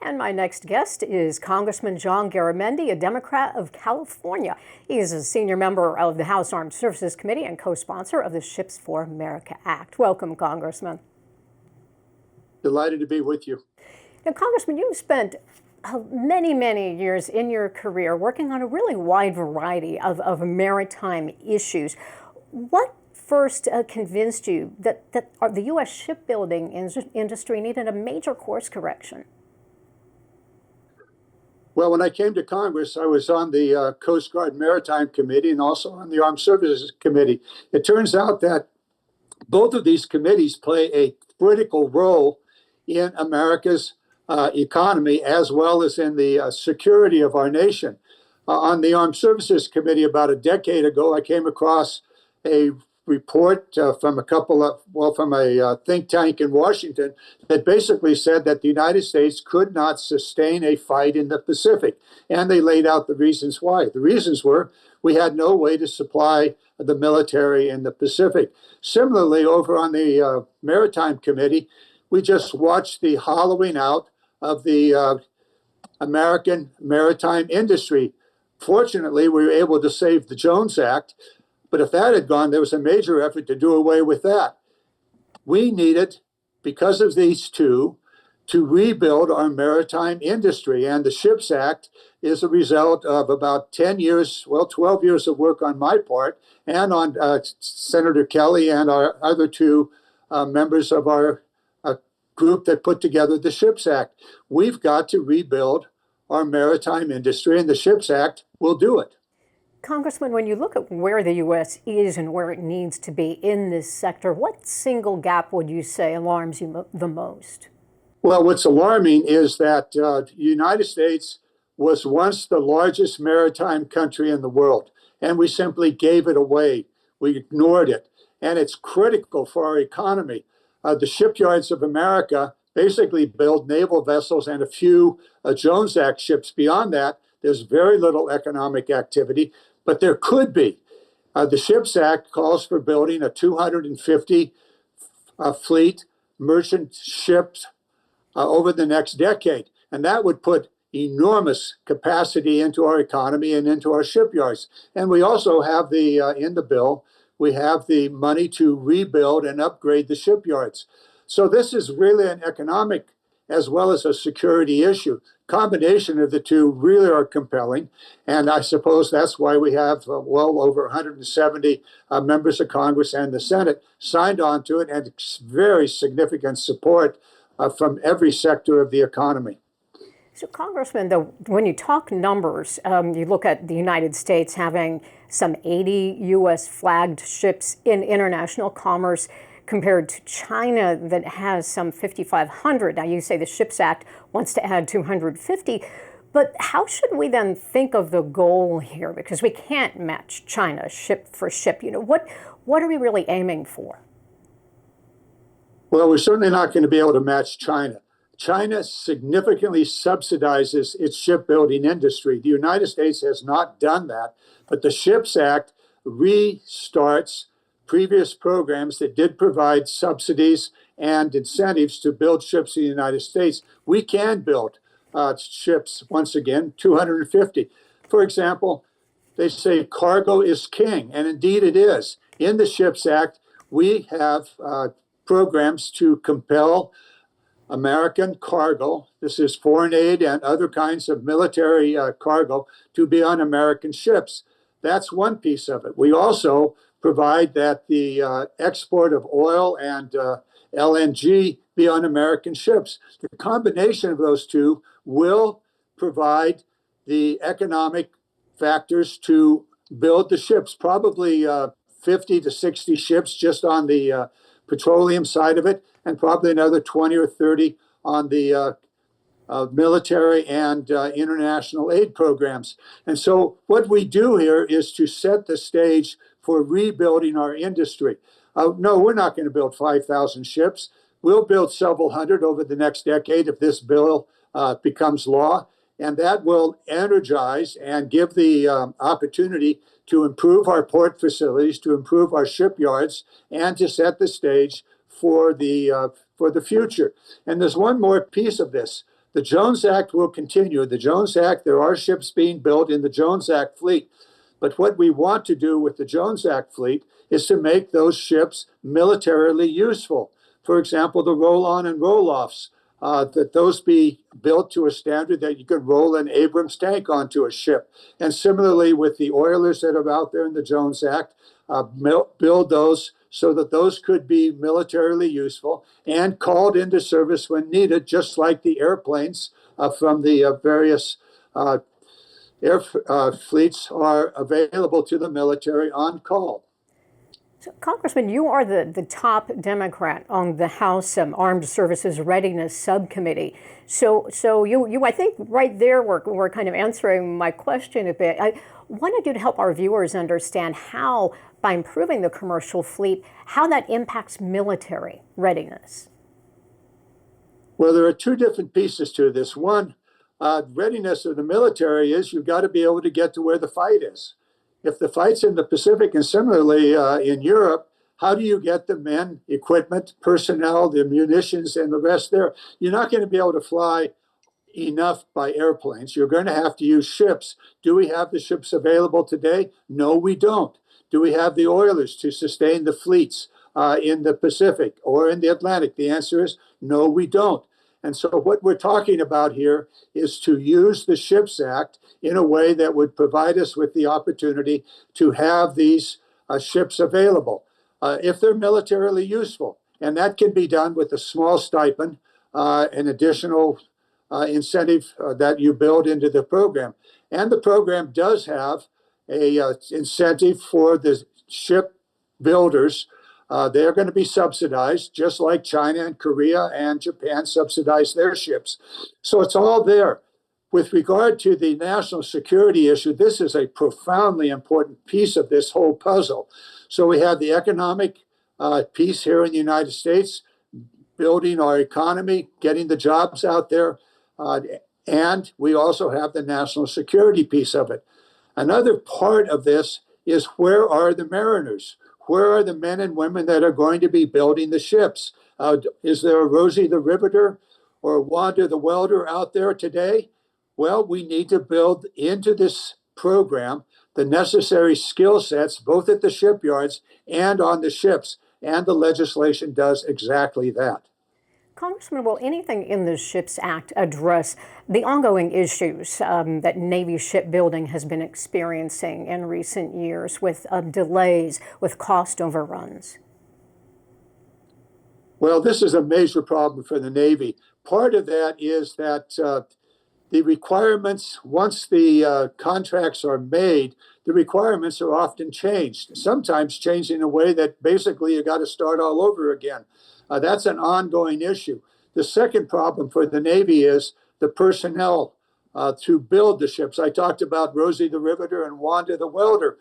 And my next guest is Congressman John Garamendi, a Democrat of California. He is a senior member of the House Armed Services Committee and co-sponsor of the Ships for America Act. Welcome, Congressman. Delighted to be with you. Now, Congressman, you've spent many years in your career working on a really wide variety of maritime issues. What first convinced you that the U.S. shipbuilding industry needed a major course correction? Well, when I came to Congress, I was on the Coast Guard Maritime Committee and also on the Armed Services Committee. It turns out that both of these committees play a critical role in America's economy as well as in the security of our nation. On the Armed Services Committee about a decade ago, I came across a report from a think tank in Washington that basically said that the United States could not sustain a fight in the Pacific. And they laid out the reasons why. The reasons were we had no way to supply the military in the Pacific. Similarly, over on the Maritime Committee, we just watched the hollowing out of the American maritime industry. Fortunately, we were able to save the Jones Act. But if that had gone, there was a major effort to do away with that. We needed, because of these two, to rebuild our maritime industry. And the Ships Act is a result of about 10 years, 12 years of work on my part and on Senator Kelly and our other two members of our group that put together the Ships Act. We've got to rebuild our maritime industry, and the Ships Act will do it. Congressman, when you look at where the U.S. is and where it needs to be in this sector, what single gap would you say alarms you the most? Well, what's alarming is that the United States was once the largest maritime country in the world, and we simply gave it away. We ignored it, and it's critical for our economy. The shipyards of America basically build naval vessels and a few Jones Act ships. Beyond that, there's very little economic activity. But there could be. The Ships Act calls for building a 250 fleet merchant ships over the next decade. And that would put enormous capacity into our economy and into our shipyards. And we also have in the bill, we have the money to rebuild and upgrade the shipyards. So this is really an economic as well as a security issue. Combination of the two really are compelling, and I suppose that's why we have well over 170 members of Congress and the Senate signed on to it, and very significant support from every sector of the economy. So, Congressman, when you talk numbers, you look at the United States having some 80 U.S. flagged ships in international commerce, compared to China that has some 5,500. Now, you say the Ships Act wants to add 250, but how should we then think of the goal here? Because we can't match China ship for ship. What are we really aiming for? Well, we're certainly not going to be able to match China. China significantly subsidizes its shipbuilding industry. The United States has not done that, but the Ships Act restarts previous programs that did provide subsidies and incentives to build ships in the United States. We can build ships, once again, 250. For example, they say cargo is king, and indeed it is. In the Ships Act, we have programs to compel American cargo, this is foreign aid and other kinds of military cargo, to be on American ships. That's one piece of it. We also provide that the export of oil and LNG be on American ships. The combination of those two will provide the economic factors to build the ships, probably 50 to 60 ships just on the petroleum side of it, and probably another 20 or 30 on the military and international aid programs. And so what we do here is to set the stage for rebuilding our industry. No, we're not going to build 5,000 ships. We'll build several hundred over the next decade if this bill becomes law. And that will energize and give the opportunity to improve our port facilities, to improve our shipyards, and to set the stage for the future. And there's one more piece of this. The Jones Act will continue. The Jones Act, there are ships being built in the Jones Act fleet. But what we want to do with the Jones Act fleet is to make those ships militarily useful. For example, the roll-on and roll-offs, that those be built to a standard that you could roll an Abrams tank onto a ship. And similarly with the oilers that are out there in the Jones Act, build those so that those could be militarily useful and called into service when needed, just like the airplanes from the various air fleets are available to the military on call. So, Congressman, you are the top Democrat on the House Armed Services Readiness Subcommittee. So you I think right there we're kind of answering my question a bit. I wanted you to help our viewers understand how, by improving the commercial fleet, how that impacts military readiness. Well, there are two different pieces to this. One, readiness of the military is you've got to be able to get to where the fight is. If the fight's in the Pacific and similarly in Europe, how do you get the men, equipment, personnel, the munitions, and the rest there? You're not going to be able to fly enough by airplanes. You're going to have to use ships. Do we have the ships available today? No, we don't. Do we have the oilers to sustain the fleets in the Pacific or in the Atlantic? The answer is no, we don't. And so what we're talking about here is to use the Ships Act in a way that would provide us with the opportunity to have these ships available if they're militarily useful. And that can be done with a small stipend, an additional incentive that you build into the program. And the program does have a incentive for the ship builders. They're going to be subsidized, just like China and Korea and Japan subsidize their ships. So it's all there. With regard to the national security issue, this is a profoundly important piece of this whole puzzle. So we have the economic piece here in the United States, building our economy, getting the jobs out there, and we also have the national security piece of it. Another part of this is, where are the mariners? Where are the men and women that are going to be building the ships? Is there a Rosie the Riveter or a Wanda the Welder out there today? Well, we need to build into this program the necessary skill sets, both at the shipyards and on the ships. And the legislation does exactly that. Congressman, will anything in the Ships Act address the ongoing issues that Navy shipbuilding has been experiencing in recent years with delays, with cost overruns? Well, this is a major problem for the Navy. Part of that is that the requirements, once the contracts are made, the requirements are often changed, sometimes changed in a way that basically you got to start all over again. That's an ongoing issue. The second problem for the Navy is the personnel to build the ships. I talked about Rosie the Riveter and Wanda the Welder.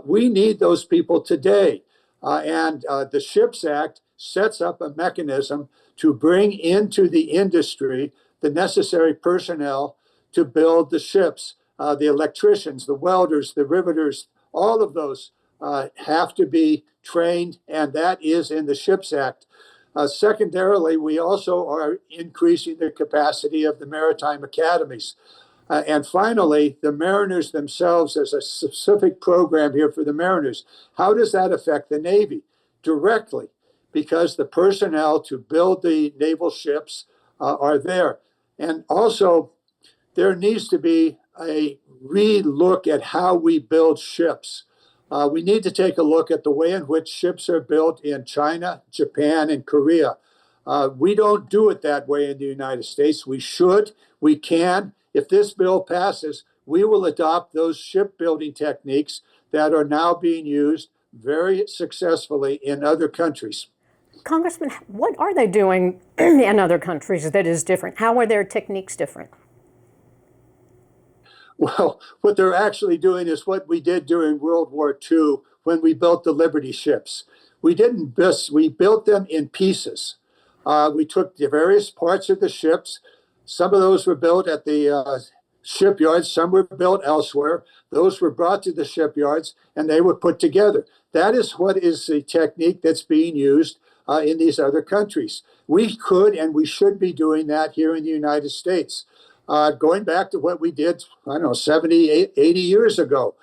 We need those people today. And the Ships Act sets up a mechanism to bring into the industry the necessary personnel to build the ships. The electricians, the welders, the riveters, all of those have to be trained, and that is in the Ships Act. Secondarily, we also are increasing the capacity of the maritime academies. And finally, the mariners themselves, as a specific program here for the mariners. How does that affect the Navy? Directly, because the personnel to build the naval ships are there. And also, there needs to be a re-look at how we build ships. We need to take a look at the way in which ships are built in China, Japan, and Korea. We don't do it that way in the United States. We should, we can. If this bill passes, we will adopt those shipbuilding techniques that are now being used very successfully in other countries. Congressman, what are they doing in other countries that is different? How are their techniques different? Well, what they're actually doing is what we did during World War II when we built the Liberty ships. We built them in pieces. We took the various parts of the ships. Some of those were built at the shipyards, some were built elsewhere. Those were brought to the shipyards and they were put together. That is what is the technique that's being used in these other countries. We could and we should be doing that here in the United States. Going back to what we did, I don't know, 70, 80 years ago,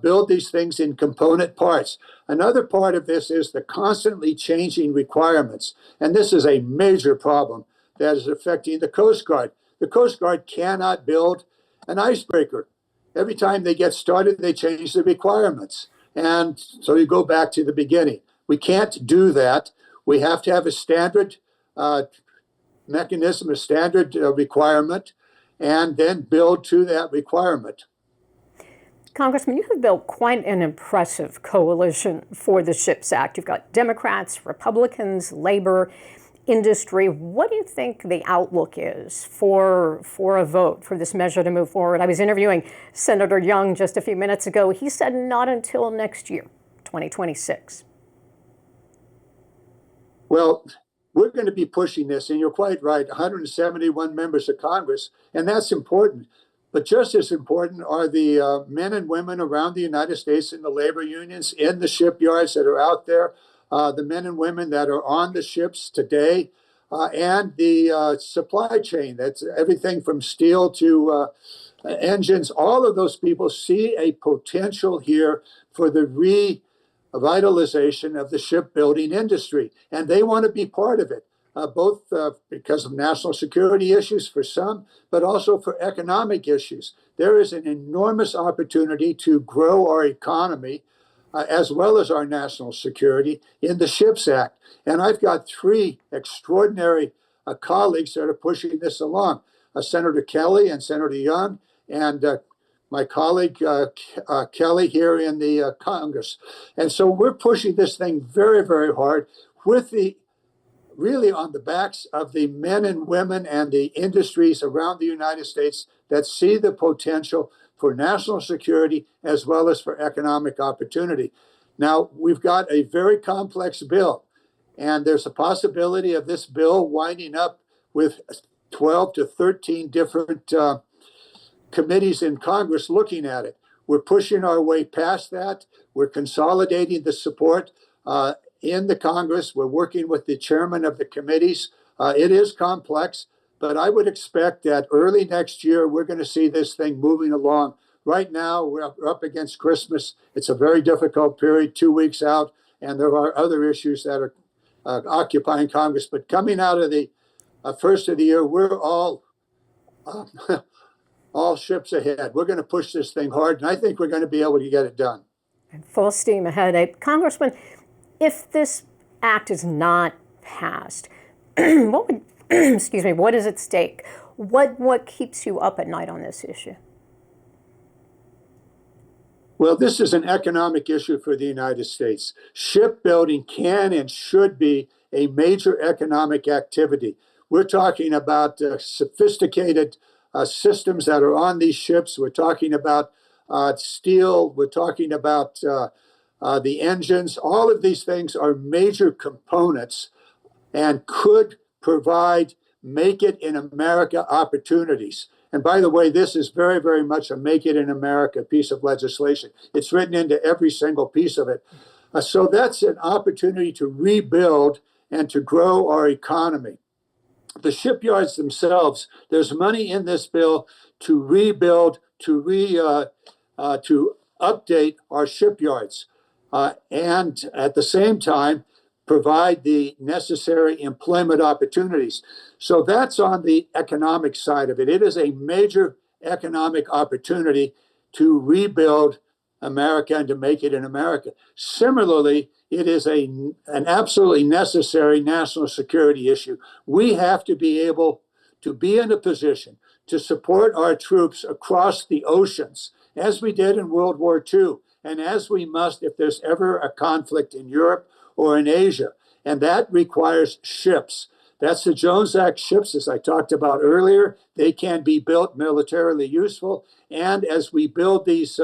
build these things in component parts. Another part of this is the constantly changing requirements. And this is a major problem that is affecting the Coast Guard. The Coast Guard cannot build an icebreaker. Every time they get started, they change the requirements. And so you go back to the beginning. We can't do that. We have to have a standard mechanism, a standard requirement, and then build to that requirement. Congressman, you have built quite an impressive coalition for the SHIPS Act. You've got Democrats, Republicans, labor, industry. What do you think the outlook is for a vote for this measure to move forward? I was interviewing Senator Young just a few minutes ago. He said not until next year, 2026. Well, we're going to be pushing this, and you're quite right, 171 members of Congress, and that's important. But just as important are the men and women around the United States in the labor unions, in the shipyards that are out there, the men and women that are on the ships today, and the supply chain. That's everything from steel to engines. All of those people see a potential here for the revitalization of the shipbuilding industry, and they want to be part of it. Both because of national security issues for some, but also for economic issues. There is an enormous opportunity to grow our economy as well as our national security in the SHIPS Act. And I've got three extraordinary colleagues that are pushing this along, Senator Kelly and Senator Young, and my colleague Kelly here in the Congress. And so we're pushing this thing very, very hard with the really on the backs of the men and women and the industries around the United States that see the potential for national security as well as for economic opportunity. Now, we've got a very complex bill, and there's a possibility of this bill winding up with 12 to 13 different committees in Congress looking at it. We're pushing our way past that. We're consolidating the support in the Congress. We're working with the chairman of the committees. It is complex, but I would expect that early next year, we're going to see this thing moving along. Right now, we're up against Christmas. It's a very difficult period, 2 weeks out, and there are other issues that are occupying Congress. But coming out of the first of the year, we're all ships ahead. We're going to push this thing hard, and I think we're going to be able to get it done. Full steam ahead. Congressman, if this act is not passed, what would, excuse me, what is at stake? What keeps you up at night on this issue? Well, this is an economic issue for the United States. Shipbuilding can and should be a major economic activity. We're talking about sophisticated systems that are on these ships. We're talking about steel. We're talking about the engines. All of these things are major components and could provide make it in America opportunities. And by the way, this is very, very much a make it in America piece of legislation. It's written into every single piece of it. So that's an opportunity to rebuild and to grow our economy. The shipyards themselves, there's money in this bill to rebuild, to update our shipyards, and at the same time provide the necessary employment opportunities. So that's on the economic side of it. It is a major economic opportunity to rebuild America and to make it in America. Similarly, it is an absolutely necessary national security issue. We have to be able to be in a position to support our troops across the oceans, as we did in World War II, and as we must if there's ever a conflict in Europe or in Asia. And that requires ships. That's the Jones Act ships, as I talked about earlier. They can be built militarily useful. And as we build these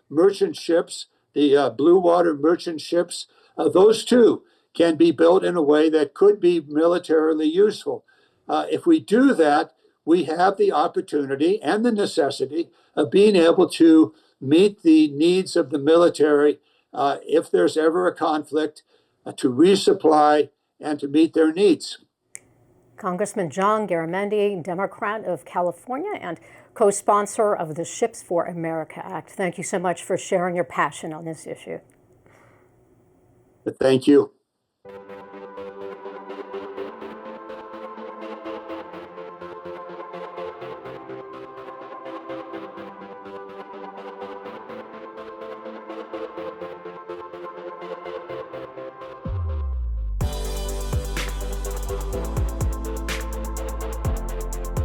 merchant ships, the blue water merchant ships, those too can be built in a way that could be militarily useful. If we do that, we have the opportunity and the necessity of being able to meet the needs of the military if there's ever a conflict, to resupply and to meet their needs. Congressman John Garamendi, Democrat of California and co-sponsor of the Ships for America Act. Thank you so much for sharing your passion on this issue. Thank you.